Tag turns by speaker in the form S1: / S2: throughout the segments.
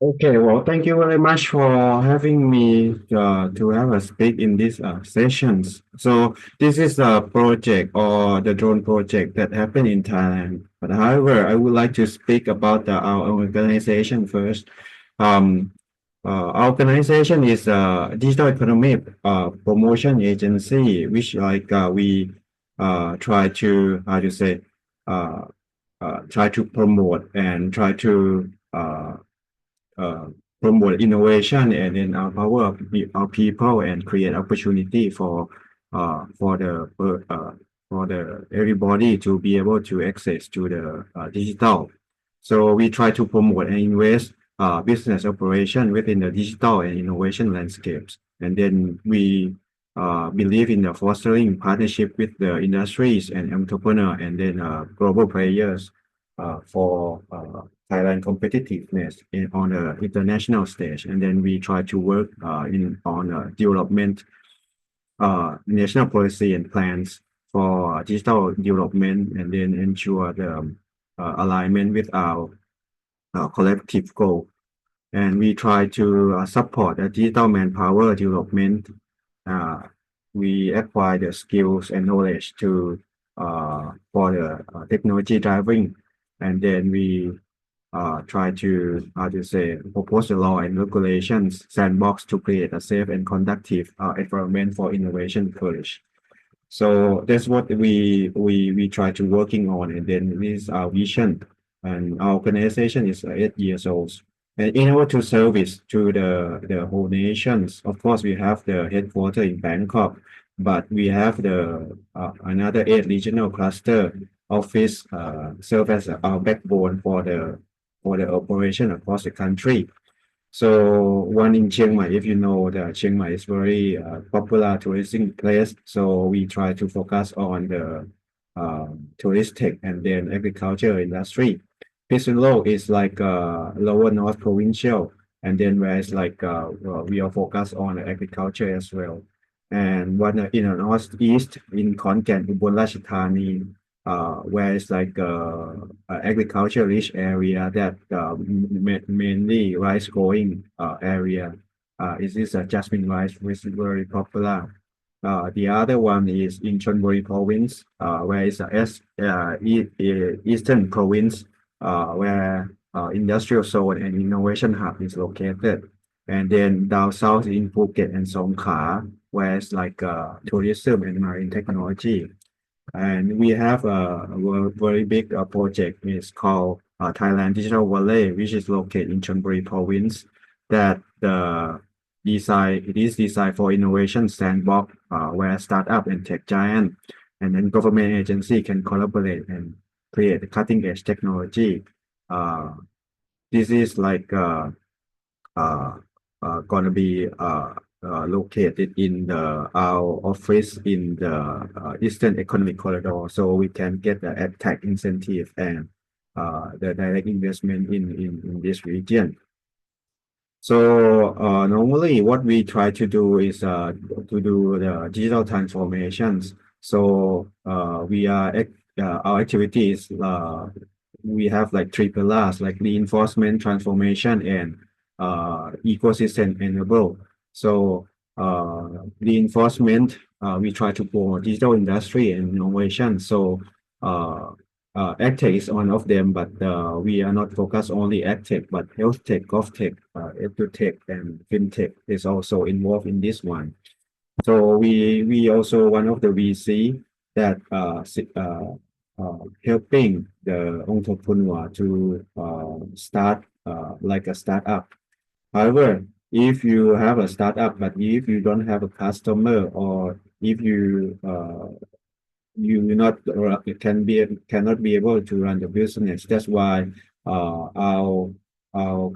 S1: Okay, well, thank you very much for having me to have a speak in this sessions. So this is a project or the drone project that happened in Thailand. But however, I would like to speak about our organization first. Um, our organization is a digital economy promotion agency, which we try to how to say uh, try to promote and try to uh, promote innovation and then empower our people and create opportunity for the everybody to be able to access to the digital. So we try to promote and invest business operation within the digital and innovation landscapes. And then we believe in the fostering partnership with the industries and entrepreneur and then global players for Thailand competitiveness on the international stage. And then we try to work in on development, national policy and plans for digital development, and then ensure the alignment with our collective goal. And we try to support the digital manpower development. Uh, we acquire the skills and knowledge to for the technology driving, and then we try to how to say propose the law and regulations sandbox to create a safe and conductive environment for innovation courage. So that's what we try to working on, and then this is our vision. And our organization is 8 years old. And in order to service to the whole nations, of course, we have the headquarters in Bangkok, but we have the another 8 regional cluster office serve as our backbone for the operation across the country. So one in Chiang Mai, if you know that Chiang Mai is very popular tourism place. So we try to focus on the touristic and then agriculture industry. Preesan is like lower north provincial, and then whereas we are focused on agriculture as well. And one in the northeast in Khon Kaen, Ubon Ratchathani, where it's like agriculture rich area that mainly rice growing area. Is this jasmine rice, which is very popular. The other one is in Chonburi province, where it's eastern province, where industrial zone and innovation hub is located. And then down south in Phuket and Songkhla, where it's like tourism and marine technology. And we have a very big project. It's called Thailand Digital Valley, which is located in Chonburi province. That the design it is designed for innovation sandbox, where startup and tech giant, and then government agency can collaborate and create cutting edge technology. Uh, this is uh, gonna be located in our office in the Eastern Economic Corridor, so we can get the tax incentive and the direct investment in this region. So normally, what we try to do is to do the digital transformations. So our activities. We have like three pillars, like reinforcement, transformation, and ecosystem enable. So reinforcement, we try to promote digital industry and innovation. So uh, AgTech is one of them, but we are not focused only AgTech, but health tech, GovTech, EduTech, and FinTech is also involved in this one. So we also one of the VC that helping the entrepreneur to start like a startup. However, if you have a startup, but if you don't have a customer, or if you will not cannot be able to run the business. That's why our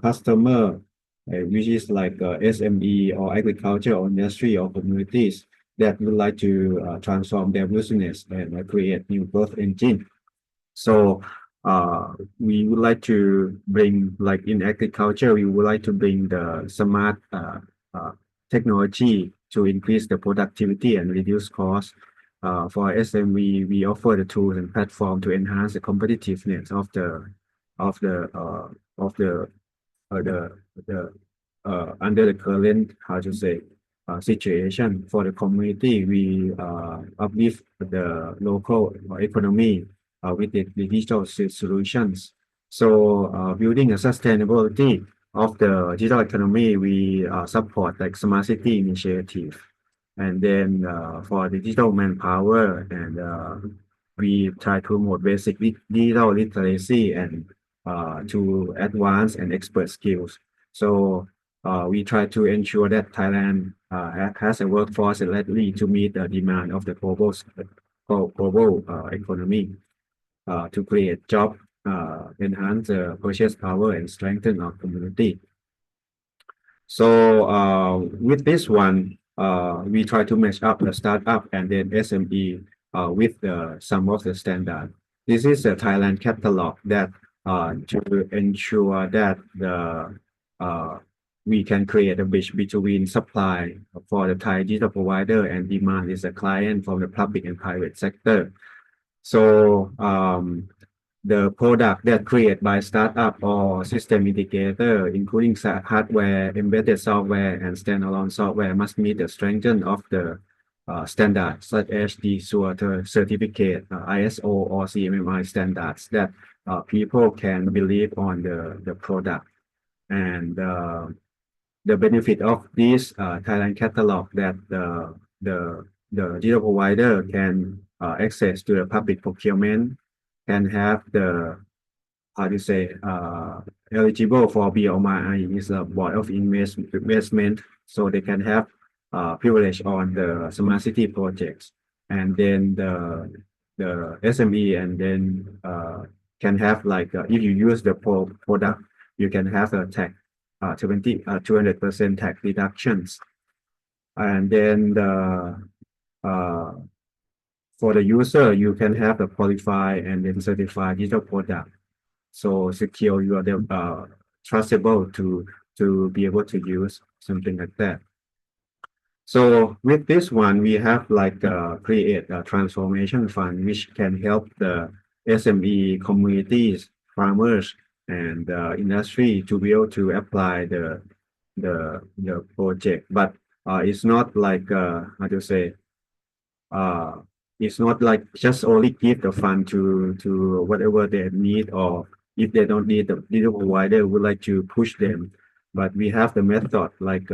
S1: customer, which is like SME or agriculture or industry or communities that would like to transform their business and create new growth engine. So we would like to bring, like in agriculture, we would like to bring the smart technology to increase the productivity and reduce costs. For SME, we offer the tools and platform to enhance the competitiveness of the of the the under the current, how to say, situation for the community, we uplift the local economy with the digital solutions. So building a sustainability of the digital economy, we support like smart city initiative. And then for the digital manpower, and we try to promote basic digital literacy and to advanced and expert skills. So we try to ensure that Thailand has a workforce ready to meet the demand of the global economy, to create job, enhance purchase power, and strengthen our community. So with this one, we try to match up the startup and then SME with some of the standard. This is a Thailand catalog that to ensure that we can create a bridge between supply for the Thai digital provider and demand is a client from the public and private sector. So the product that created by startup or system integrator, including hardware, embedded software, and standalone software, must meet the strength of the standards such as the certificate, ISO or CMMI standards that people can believe on the product. And the benefit of this Thailand catalog that the digital provider can access to the public procurement, can have the, how to say, eligible for BOMI is a Board of Investment, so they can have privilege on the smart city projects. And then the SME, and then can have like if you use the product, you can have a tax 200% tax deductions. And then for the user, you can have a qualified and then certified digital product. So secure, you are trustable to be able to use something like that. So with this one, we have like create a transformation fund which can help the SME communities, farmers, and industry to be able to apply the project. But it's not like how to say, it's not like just only give the fund to whatever they need, or if they don't need the digital provider would like to push them. But we have the method like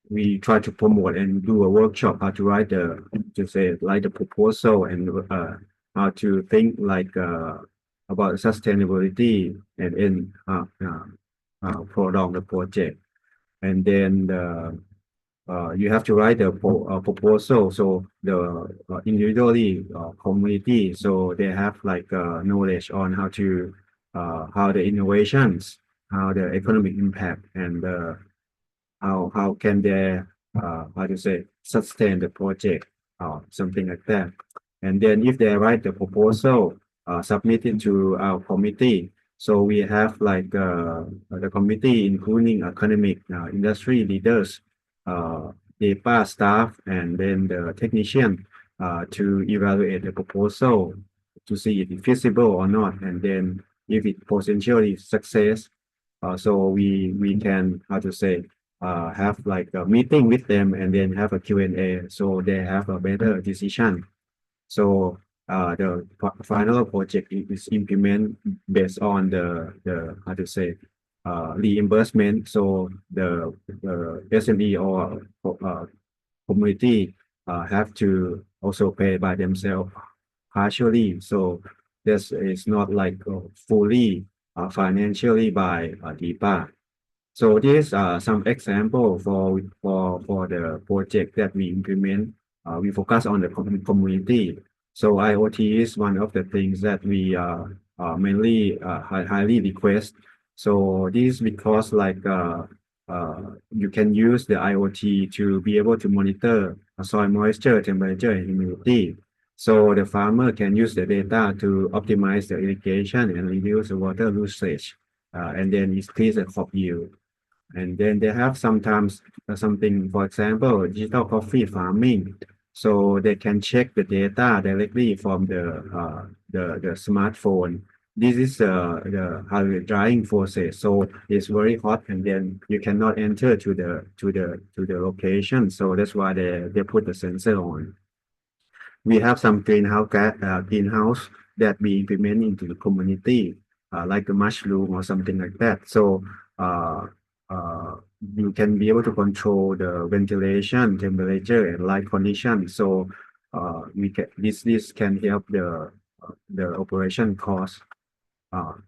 S1: we try to promote and do a workshop how to write the proposal, and how to think like about sustainability, and then prolong the project. And then you have to write a proposal, so the individually community, so they have like knowledge on how to how the innovations, how the economic impact, and how can they how to say sustain the project, something like that. And then if they write the proposal, submit it to our committee. So we have like the committee including academic, industry leaders, DEPA staff, and then the technician to evaluate the proposal to see if it's feasible or not, and then if it potentially success, so we can, how to say, have like a meeting with them and then have a Q&A, so they have a better decision. So the final project is implement based on the how to say reimbursement. So the SME or community have to also pay by themselves partially. So this is not like fully financially by DEPA. So these are some example for the project that we implement. We focus on the community. So IoT is one of the things that we mainly highly request. So this is because like you can use the IoT to be able to monitor soil moisture, temperature, and humidity. So the farmer can use the data to optimize the irrigation and reduce the water usage, and then increase the crop yield. And then they have sometimes something, for example, digital coffee farming. So they can check the data directly from the smartphone, this is the highway drying process. So it's very hot, and then you cannot enter to the location. So that's why they put the sensor on. We have some greenhouse that we implement into the community, like a mushroom or something like that. So uh, uh, you can be able to control the ventilation, temperature, and light condition. So we can this can help the operation cost.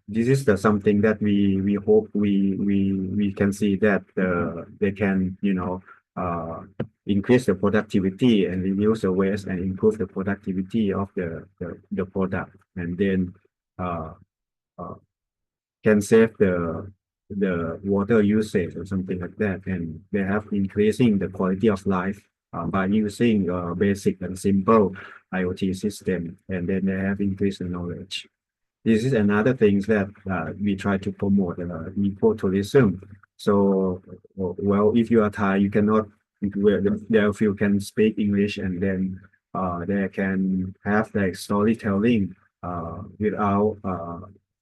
S1: This is the something that we hope we can see that they can uh, increase the productivity and reduce the waste and improve the productivity of the product, and then uh, uh, can save the water usage or something like that, and they have increasing the quality of life by using basic and simple IoT system, and then they have increased the knowledge. This is another thing that we try to promote ecotourism. So, well, if you are Thai, you cannot, well, there if you can speak English, and then they can have like storytelling without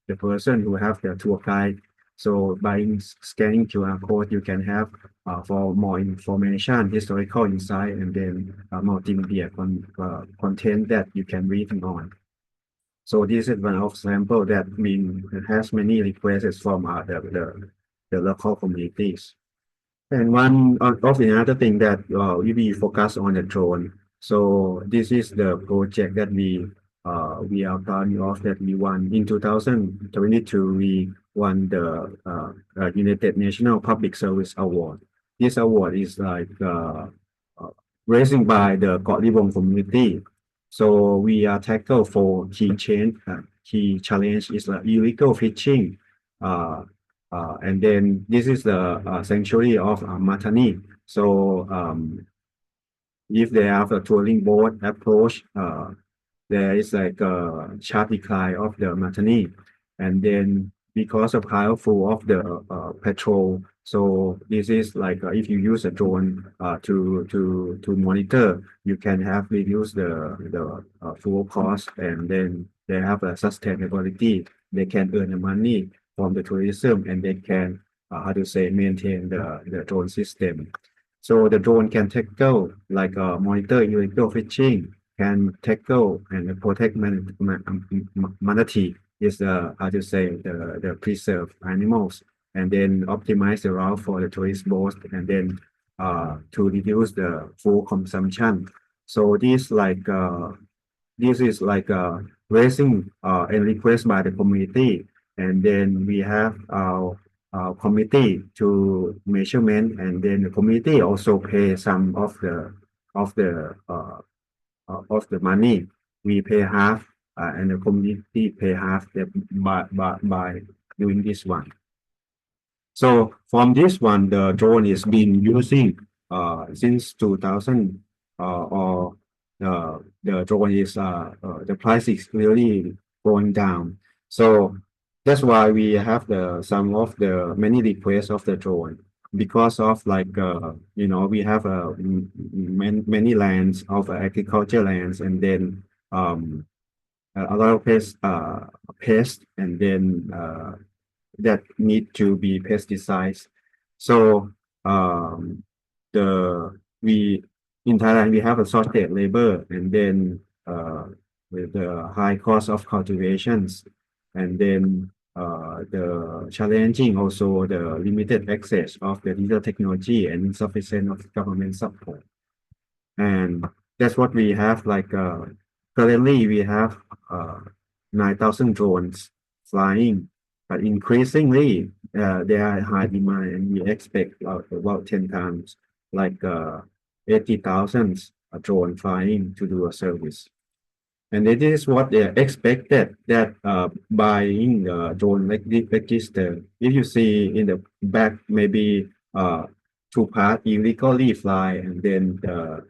S1: the person who have the tour guide. So by scanning QR code, you can have for more information, historical insight, and then multimedia content that you can read on. So this is one of example that mean has many requests from the local communities. And one of the other thing that we focus on the drone. So this is the project that we are proud of that we won in 2022. We won the United National Public Service Award. This award is like uh, raised by the Got Libong community. So we are tackle for key challenge is illegal fishing. Uh, and then this is the sanctuary of Matani. So if they have a touring boat approach, there is like a sharp decline of the Matani. And then because of powerful of the petrol, so this is like if you use a drone to monitor, you can have reduce the fuel cost, and then they have a sustainability. They can earn the money from the tourism, and they can how to say maintain the drone system. So the drone can tackle like monitor illegal fishing, can tackle and protect manatee is how to say the preserve animals, and then optimize the route for the tourist boats, and then to reduce the fuel consumption. So this is like raising and request by the community, and then we have our committee to measurement, and then the community also pay some of the of the money. We pay half, and the community pay half by doing this one. So from this one, the drone is being using since 2000, or the drone is the price is really going down. So that's why we have the some of the many requests of the drone, because of like we have many lands of agriculture lands, and then a lot of pests, and then that need to be pesticides. So the we in Thailand we have a shortage labor, and then with the high cost of cultivations, and then the challenging also the limited access of the digital technology and insufficient of government support. And that's what we have like currently we have 9,000 drones flying, but increasingly they are high demand, and we expect about 10 times like 80,000 drone flying to do a service. And it is what they expected that buying drone like this register. If you see in the back, maybe two part illegally fly, and then the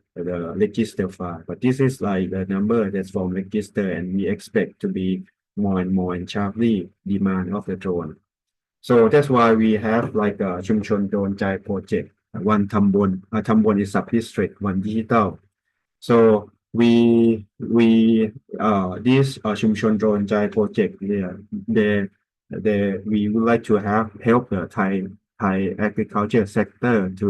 S1: register fly. But this is like the number that's from register, and we expect to be more and more and sharply demand of the drone. So that's why we have like a Chumchon Drone Jai project. One Tambon is sub-district, one digital. So we this ชุมชน drone Jai project they we would like to have help the Thai agriculture sector to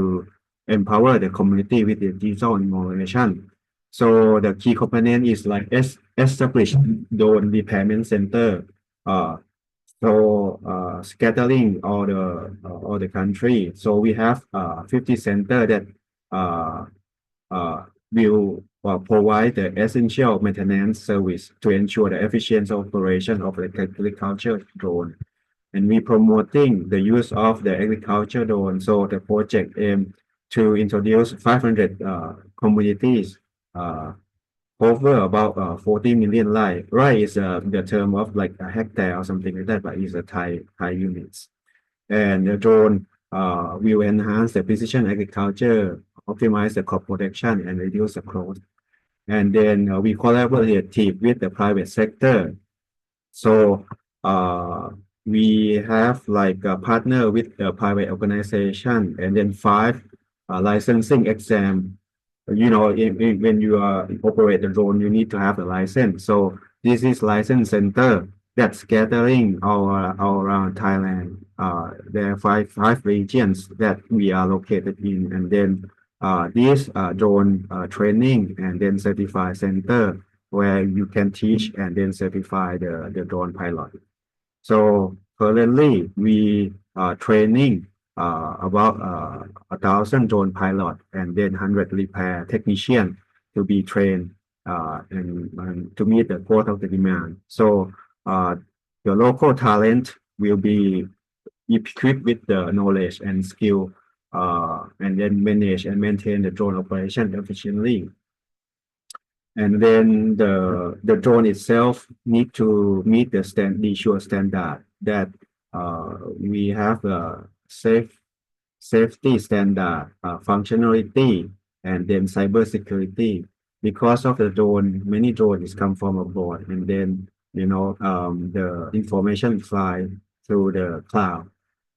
S1: empower the community with the digital innovation. So the key component is like establish drone repairment center. Uh, scattering all the country. So we have 50 center that uh, will provide the essential maintenance service to ensure the efficient operation of the agriculture drone. And we promoting the use of the agriculture drone. So the project aim to introduce 500 communities uh, over about 40 million Rai. Rai is the term of like a hectare or something like that, but it's a Thai units. And the drone will enhance the precision agriculture, optimize the crop production, and reduce the cost. And then we collaborate with the private sector. So we have like a partner with the private organization, and then 5 licensing exam. When you operate the drone, you need to have a license. So this is license center that's gathering all around Thailand. There are five regions that we are located in, and then this drone training and then certified center where you can teach and then certify the drone pilot. So currently we are training about 1,000 drone pilot and then 100 repair technician to be trained and to meet the growth of the demand. So the local talent will be equipped with the knowledge and skill and then manage and maintain the drone operation efficiently. And then the drone itself need to meet the sure standard that we have a safety standard, functionality, and then cybersecurity. Because of the drone, many drones come from abroad, and then the information fly through the cloud.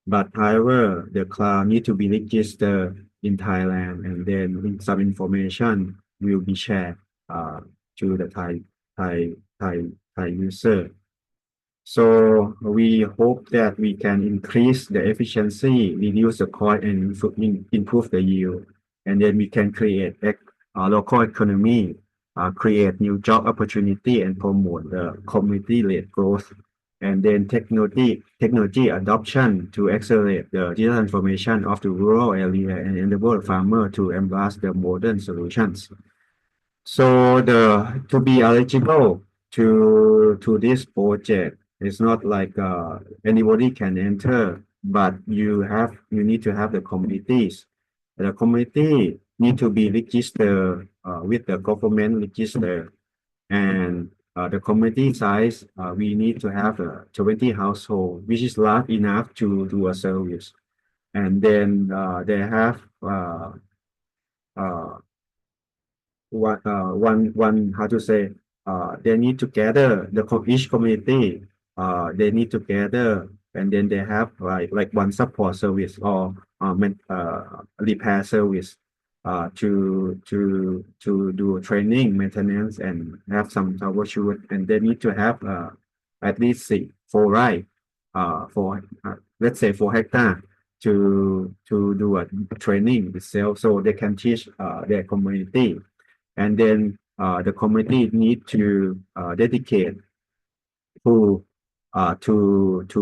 S1: But however, the cloud need to be registered in Thailand, and then some information will be shared to the Thai Thai Thai user. So we hope that we can increase the efficiency, reduce the cost, and improve the yield, and then we can create local economy, create new job opportunity, and promote the community-led growth, and then technology adoption to accelerate the digital transformation of the rural area and enable farmer to embrace the modern solutions. So to be eligible to this project, it's not like anybody can enter, but you need to have the communities. The community need to be registered with the government register, and the community size we need to have 20 household, which is large enough to do a service, and then they have uh, one how to say they need to gather each community they need to gather, and then they have like one support service or repair service to do training, maintenance, and have some troubleshoot, and they need to have at least 4 for let's say 4 hectare to do a training itself, so they can teach their community. And then the community need to dedicate to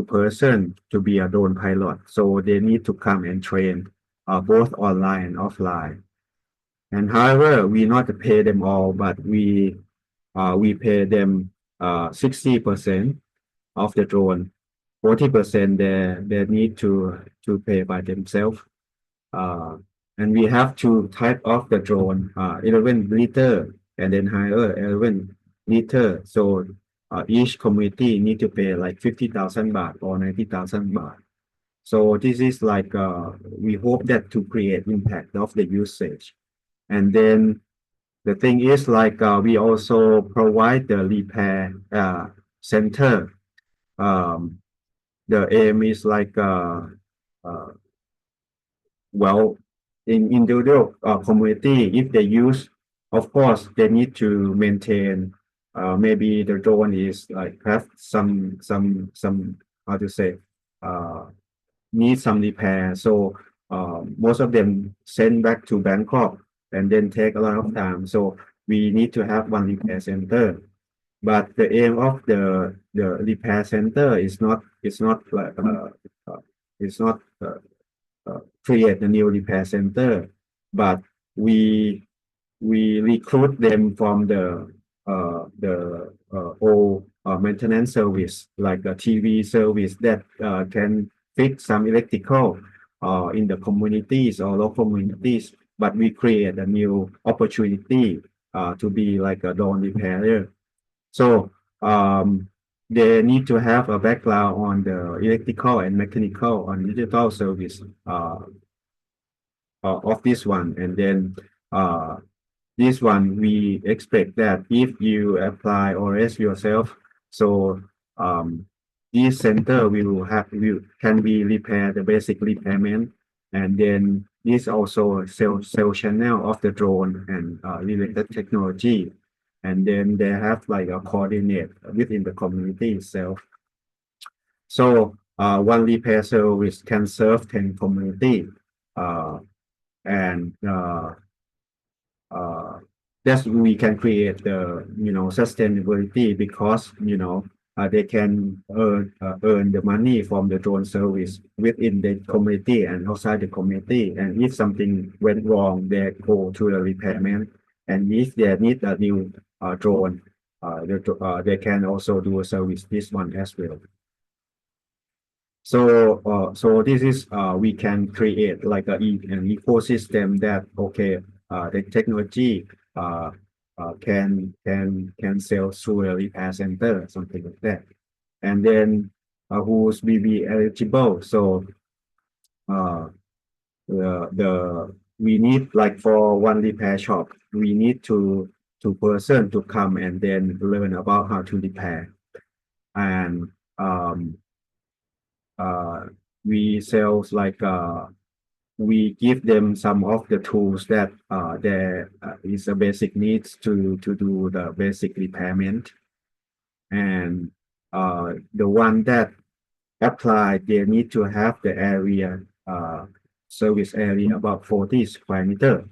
S1: person to be a drone pilot. So they need to come and train both online and offline. And however, we not pay them all, but we pay them 60% of the drone. 40% they need to pay by themselves. And we have 2 type of the drone, 11 liter and then higher 11 liter. So each community need to pay like 50,000 baht or 90,000 baht. So this is like we hope that to create impact of the usage. And then the thing is like we also provide the repair center. The aim is like well in individual community, if they use of course, they need to maintain. Maybe the drone is like have some how to say uh, need some repair. So most of them send back to Bangkok and then take a lot of time. So we need to have one repair center. But the aim of the repair center is not like it's not create a new repair center, but we we recruit them from the old maintenance service like a TV service that can fix some electrical in the communities or local communities, but we create a new opportunity to be like a drone repairer. So they need to have a background on the electrical and mechanical on digital service of this one. And then this one, we expect that if you apply or raise yourself, so this center will can be repair the basic repairment, and then this also sell channel of the drone and related technology, and then they have like a coordinate within the community itself. So one repair service can serve 10 community, and that's we can create the sustainability because they can earn the money from the drone service within the community and outside the community, and if something went wrong they go to the repairman, and if they need a new drone they can also do a service this one as well. So this is we can create like an ecosystem that okay the technology can sell through a repair center, something like that, and then who's be eligible. So uh, the we need like for one repair shop, we need two person to come and then learn about how to repair, and uh, we sell like we give them some of the tools that there is a basic needs to do the basic repairment, and the one that apply they need to have the area service area about 40 square meter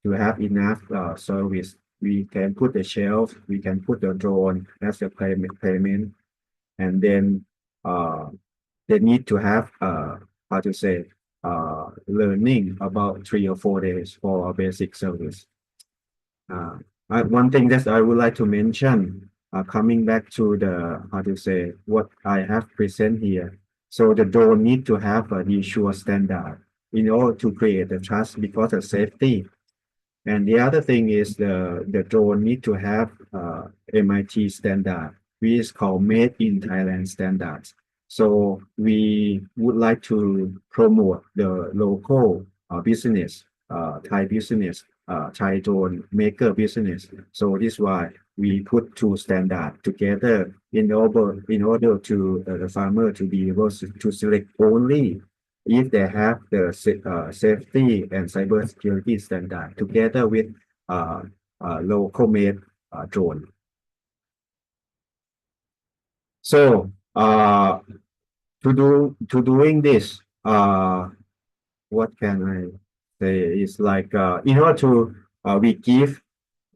S1: to have enough service. We can put the shelf, we can put the drone as a payment, and then they need to have how to say learning about 3 or 4 days for a basic service. One thing that I would like to mention, coming back to the how to say what I have present here. So the drone need to have a usual standard in order to create the trust because of safety. And the other thing is the drone need to have MIT standard, which is called Made in Thailand standards. So we would like to promote the local business, Thai business, Thai drone maker business. So this is why we put two standards together in order to the farmer to be able to select only if they have the safety and cybersecurity standard together with local made drone. So to doing this, what can I say is like in order to we give,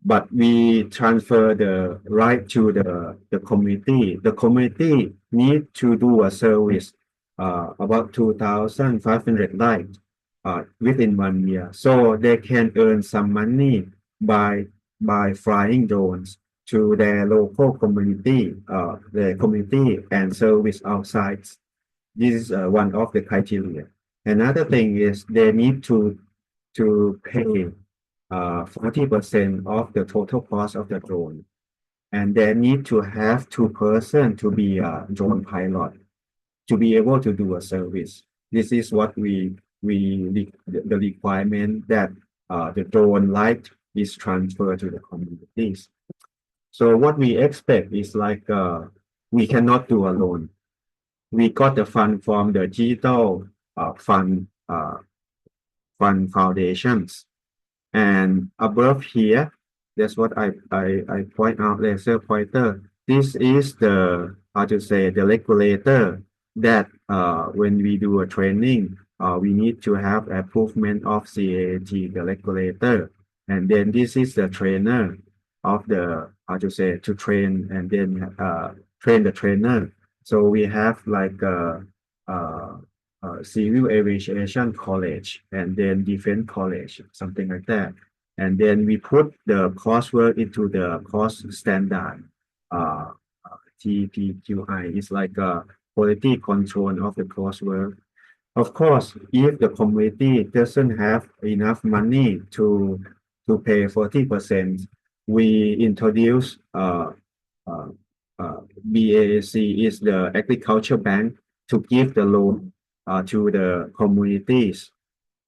S1: but we transfer the right to the community. The community need to do a service about 2,500 lives within 1 year, so they can earn some money by flying drones to their local community, their community and service outside. This is one of the criteria. Another thing is they need to pay 40% of the total cost of the drone, and they need to have 2 person to be a drone pilot to be able to do a service. This is what the requirement that the drone light is transferred to the communities. So what we expect is like we cannot do alone. We got the fund from the digital fund foundations, and above here That's what I point out, laser pointer. This is the, how to say, the regulator that when we do a training, we need to have improvement of CAT, the regulator. And then this is the trainer of the, how to say, to train and then train the trainer. So we have like uh, civil aviation college and then defense college, something like that. And then we put the coursework into the course standard. Uh, TPQI is like a quality control of the coursework. Of course, if the community doesn't have enough money to pay 40%, we introduce uh, BAC is the agriculture bank to give the loan to the communities,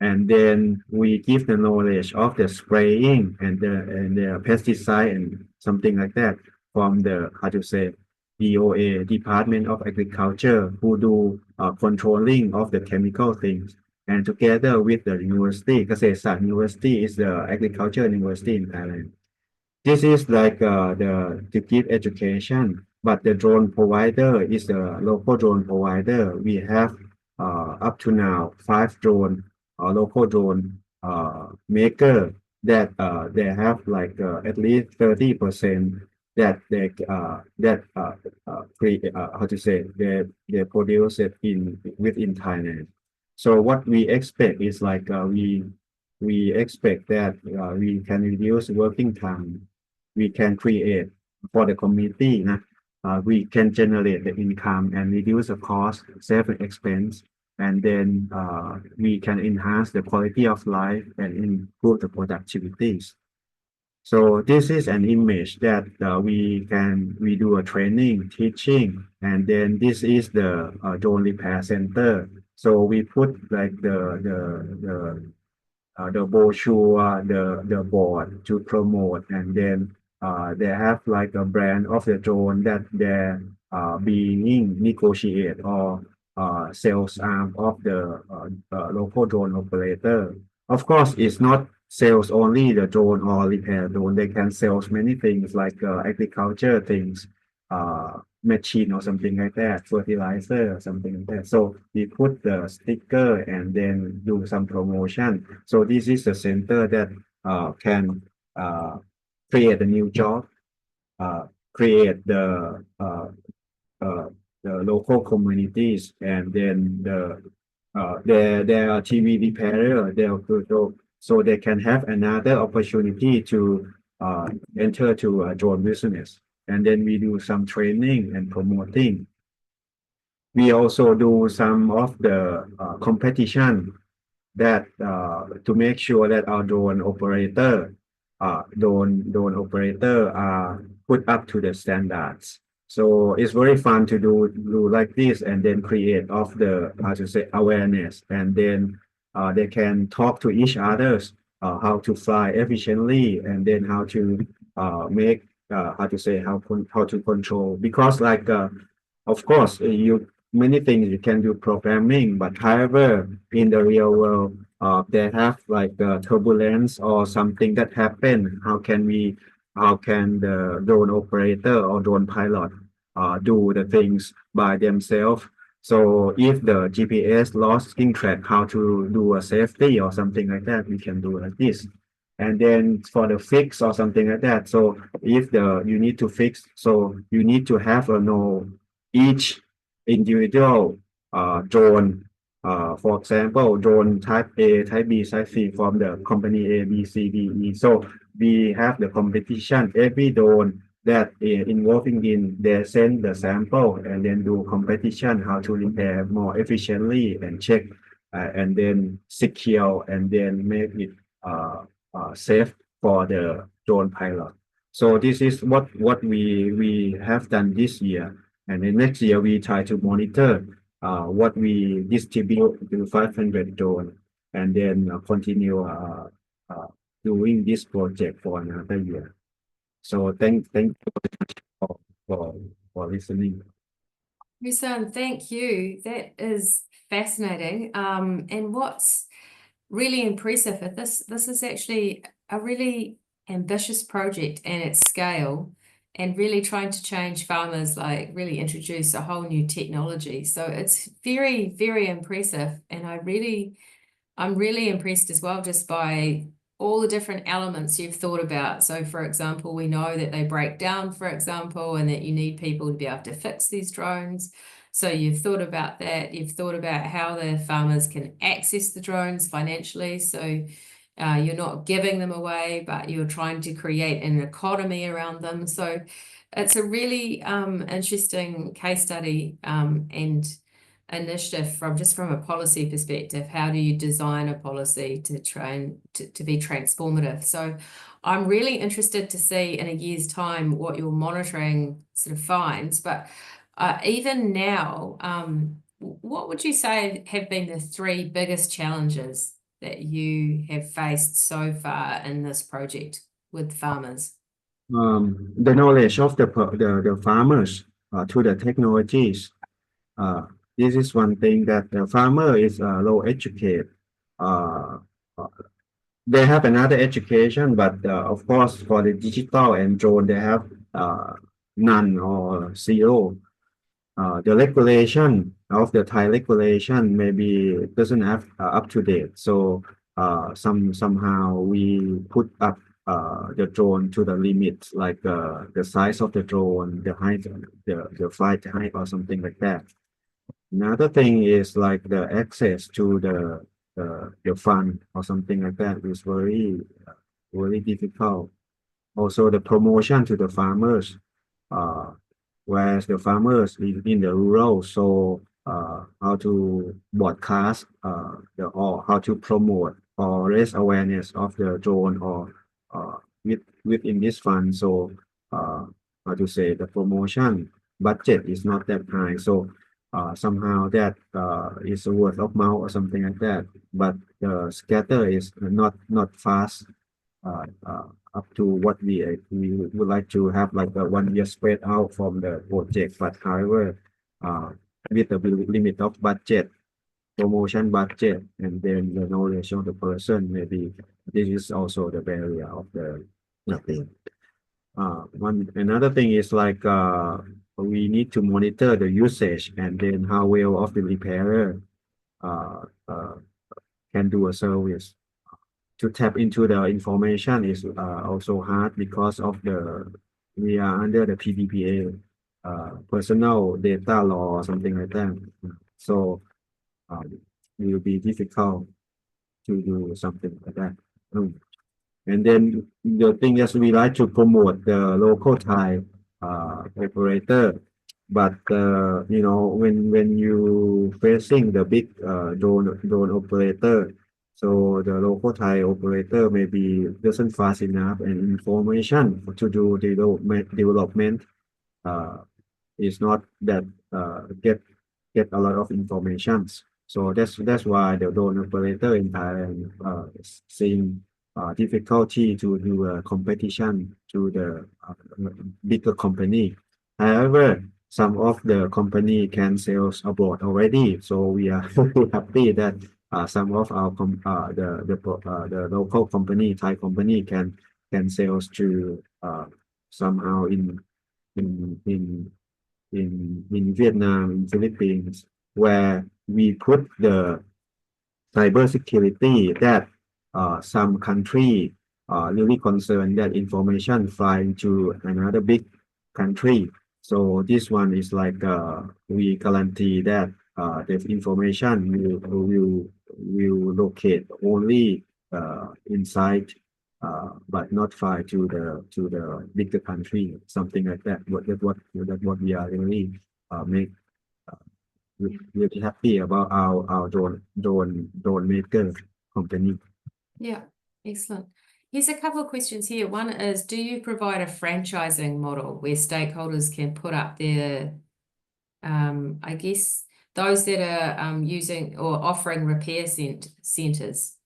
S1: and then we give the knowledge of the spraying and the pesticide and something like that from the, how to say, DOA, Department of Agriculture, who do controlling of the chemical things. And together with the university, Kasesa University is the agriculture university in Thailand. This is like the to give education, but the drone provider is the local drone provider. We have up to now 5 drone local drone maker that they have like at least 30% that how to say, they produce it in within Thailand. So what we expect is like we expect that we can reduce working time, we can create for the community. We can generate the income and reduce the cost, save the expense, and then we can enhance the quality of life and improve the productivities. So this is an image that we do a training, teaching, and then this is the drone repair center. So we put like the brochure, the board to promote, and then they have like a brand of the drone that they're being negotiate or sales arm of the local drone operator. Of course, it's not sales only the drone or repair drone. They can sell many things like agriculture things, machine or something like that, fertilizer or something like that. So we put the sticker and then do some promotion. So this is the center that can uh, create a new job, uh, create uh, the local communities, and then their TV repairer, so they can have another opportunity to enter to a drone business. And then we do some training and promoting. We also do some of the competition that to make sure that our drone operator are put up to the standards. So it's very fun to do like this and then create of the, how to say, awareness, and then they can talk to each others how to fly efficiently, and then how to make how to say, how to control, because like of course you many things you can do programming, but however in the real world they have like turbulence or something that happen. How can the drone operator or drone pilot do the things by themselves? So if the GPS losing track, how to do a safety or something like that, we can do like this. And then for the fix or something like that. So if the you need to fix, so you need to have a know each individual drone. For example, drone type A, type B, type C from the company A, B, C, D, E. So we have the competition. Every drone that involving in, they send the sample and then do competition how to repair more efficiently and check and then secure and then make it safe for the drone pilot. So this is what we have done this year, and then next year we try to monitor what we distribute to 500 drone, and then continue uh, doing this project for another year. So thank you for for, for listening.
S2: Preesan, thank you. That is fascinating. And what's really impressive at this is actually a really ambitious project and at scale, and really trying to change farmers, like really introduce a whole new technology. So it's very, very impressive. And I'm really impressed as well just by all the different elements you've thought about. So for example, we know that they break down, for example, and that you need people to be able to fix these drones. So you've thought about that. You've thought about how the farmers can access the drones financially. So you're not giving them away, but you're trying to create an economy around them. So it's a really interesting case study and initiative from a policy perspective. How do you design a policy to to be transformative? So I'm really interested to see in a year's time what your monitoring sort of finds. But even now, what would you say have been the three biggest challenges that you have faced so far in this project with farmers?
S1: The knowledge of the farmers to the technologies. Uh, this is one thing that the farmer is low educated. Uh, uh, they have another education, but of course for the digital and drone they have none or zero. The regulation of the Thai regulation maybe doesn't have up to date. So somehow we put up the drone to the limit, like the size of the drone, the height, the flight height, or something like that. Another thing is like the access to the fund or something like that is very difficult. Also, the promotion to the farmers, uh, whereas the farmers in the rural, so how to broadcast or how to promote or raise awareness of the drone or within this fund. So how to say the promotion budget is not that high. So somehow that is a word of mouth or something like that. But the scatter is not fast up to what we would like to have like a 1 year spread out from the project. But however, uh, with the limit of budget, promotion budget, and then the knowledge of the person, maybe this is also the barrier of the thing. One another thing is like we need to monitor the usage and then how well of the repairer uh, uh, can do a service. To tap into the information is also hard because of the we are under the PDPA personal data law or something like that. So it will be difficult to do something like that. And then the thing is we like to promote the local Thai operator, but when you facing the big drone operator, so the local Thai operator maybe doesn't fast enough and information to do development uh, is not that get a lot of information. So that's why the drone operator in Thailand is seeing difficulty to do a competition to the bigger company. However, some of the company can sales abroad already, so we are very happy that some of our the local company, Thai company can sales to somehow in in in Vietnam, in Philippines, where we put the cybersecurity that some country really concerned that information flying to another big country. So this one is like we guarantee that the information will locate only inside but not fly to the bigger country, something like that. What we are really make really happy about our drone maker company.
S2: Yeah, excellent. Here's a couple of questions here. One is, do you provide a franchising model where stakeholders can put up their, I guess, those that are using or offering repair centers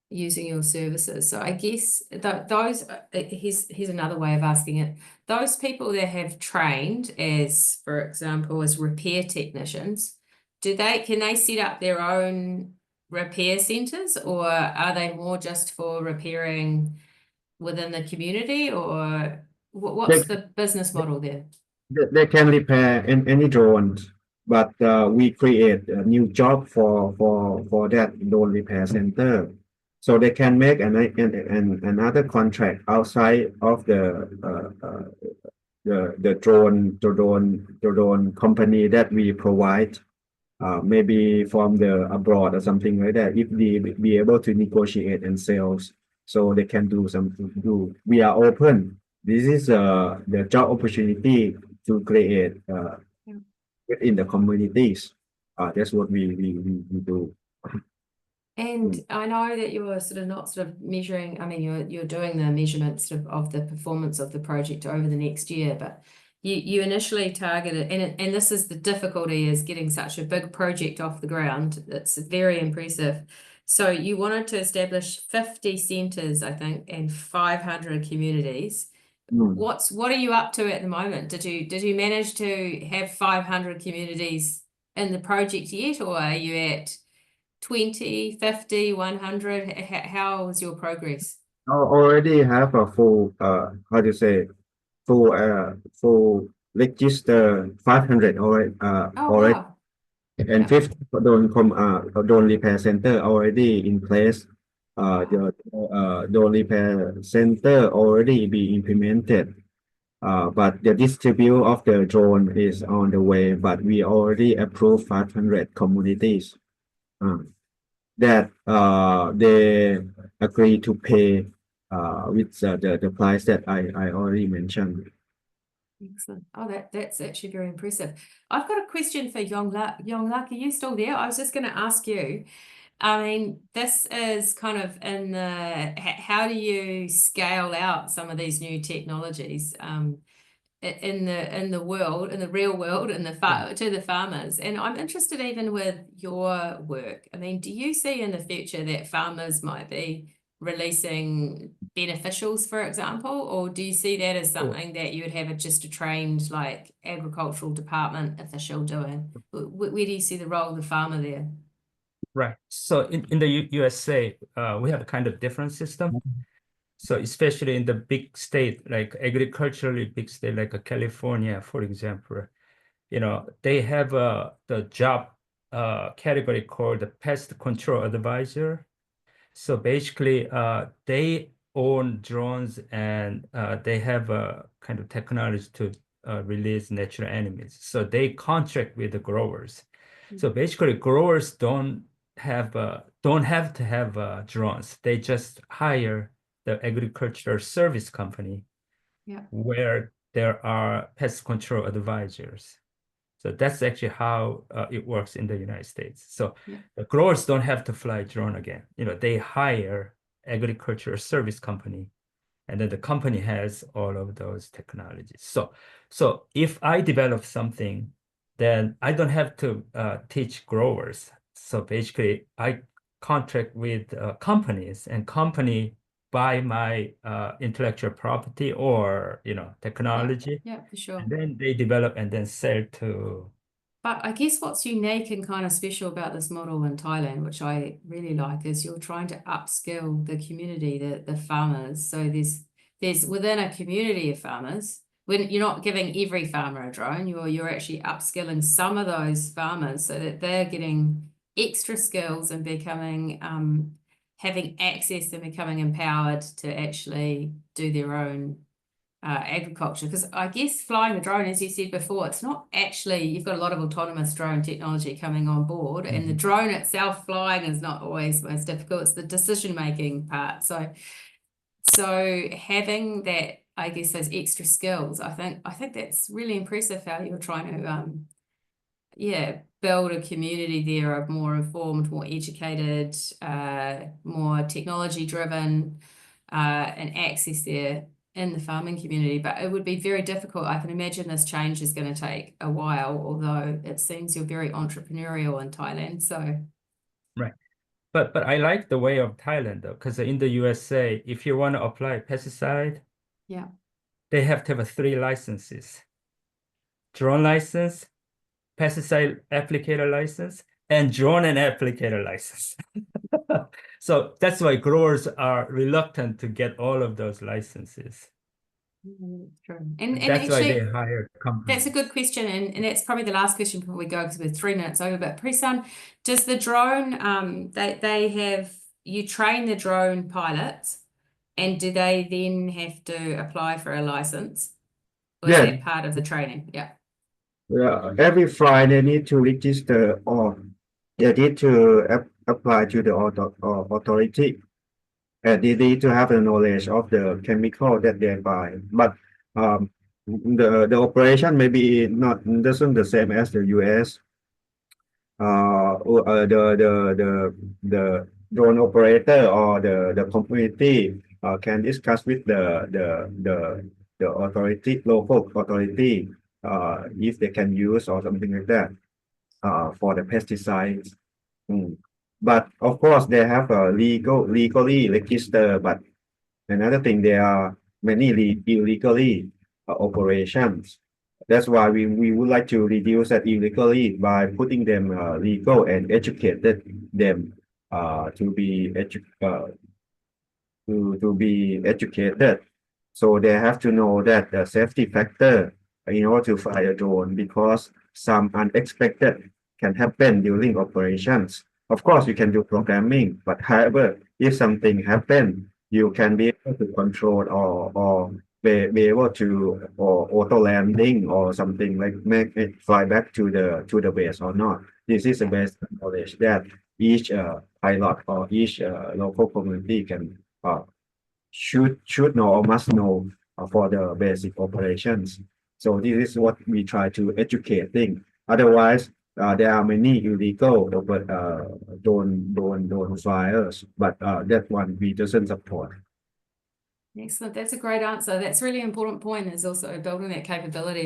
S2: using your services? So I guess those, here's another way of asking it. Those people that have trained as, for example, as repair technicians, can they set up their own repair centers, or are they more just for repairing within the community, or
S1: They,
S2: what's the business model there?
S1: they can repair any drones, but we create a new job for that drone repair center. So they can make another contract outside of the drone company that we provide, maybe from the abroad or something like that. If they be able to negotiate and sales, so they can do something. We are open. This is the job opportunity to create
S2: Yeah.
S1: within the communities. That's what we do.
S2: And I know that you're sort of not sort of measuring, I mean, you're doing the measurements of the performance of the project over the next year, but you initially targeted, and this is the difficulty, is getting such a big project off the ground. It's very impressive. So you wanted to establish 50 centers, I think, and 500 communities.
S1: Mm.
S2: What are you up to at the moment? Did you manage to have 500 communities in the project yet, or are you at 20, 50, 100? How was your progress?
S1: Already have a full how to say full register 500
S2: Oh,
S1: already,
S2: wow.
S1: and
S2: Yeah.
S1: 50 drone repair center already in place.
S2: Wow.
S1: The drone repair center already be implemented. But the distribute of the drone is on the way, but we already approved 500 communities that they agree to pay with the price that I already mentioned.
S2: Excellent. Oh, that's actually very impressive. I've got a question for Yonglak. Are you still there? I was just going to ask you. I mean, this is kind of in the how do you scale out some of these new technologies in the world, in the real world, to the farmers? And I'm interested even with your work. I mean, do you see in the future that farmers might be releasing beneficials, for example, or do you see that as something that you would have just a trained like agricultural department official doing? Where do you see the role of the farmer there?
S3: Right. So in the USA, we have a kind of different system. So especially in the big state, like agriculturally big state, like California, for example, they have the job category called the pest control advisor. So basically, they own drones and they have a kind of technology to release natural enemies. So they contract with the growers. So basically, growers don't have to have drones. They just hire the agricultural service company
S2: Yeah.
S3: where there are pest control advisors. So that's actually how it works in the United States. So
S2: Yeah.
S3: the growers don't have to fly drone again. They hire agricultural service company, and then the company has all of those technologies. So if I develop something, then I don't have to teach growers. So basically, I contract with companies, and company buy my intellectual property or technology,
S2: Yeah, for sure.
S3: and then they develop and then sell to.
S2: But I guess what's unique and kind of special about this model in Thailand, which I really like, is you're trying to upskill the community, the farmers. So there's within a community of farmers, when you're not giving every farmer a drone, you're actually upskilling some of those farmers so that they're getting extra skills and becoming having access and becoming empowered to actually do their own agriculture, because I guess flying a drone, as you said before, it's not actually, you've got a lot of autonomous drone technology coming on board, and the drone itself flying is not always the most difficult. It's the decision-making part. So having that, I guess, those extra skills, I think that's really impressive how you're trying to build a community there of more informed, more educated, more technology driven, and access there in the farming community. But it would be very difficult. I can imagine this change is going to take a while, although it seems you're very entrepreneurial in Thailand. So
S3: Right. But I like the way of Thailand though, because in the USA, if you want to apply pesticide,
S2: yeah,
S3: they have to have 3 licenses: drone license, pesticide applicator license, and drone and applicator license. So that's why growers are reluctant to get all of those licenses.
S2: True. And
S3: That's why they
S2: actually,
S3: hire companies.
S2: that's a good question, and that's probably the last question before we go because we're 3 minutes over. But Preesan, does the drone they have you train the drone pilots, and do they then have to apply for a license? Or is
S1: Yeah.
S2: that part of the training? Yeah.
S1: Every flight they need to register or they need to apply to the authority. And they need to have the knowledge of the chemical that they buy. But the operation maybe not doesn't the same as the US. The drone operator or the community can discuss with the authority, local authority, if they can use or something like that for the pesticides. But of course they have a legally register, but another thing, there are many illegally operations. That's why we would like to reduce that illegally by putting them legal and educated them to be educated. So they have to know that the safety factor in order to fly a drone, because some unexpected can happen during operations. Of course, you can do programming, but however, if something happen, you can be able to control or be able to or auto landing or something, like make it fly back to the base or not. This is the best knowledge that each pilot or each local community can should know or must know for the basic operations. So this is what we try to educating. Otherwise, there are many illegal drone flyers, but that one we doesn't support.
S2: Excellent. That's a great answer. That's a really important point, is also building that capability.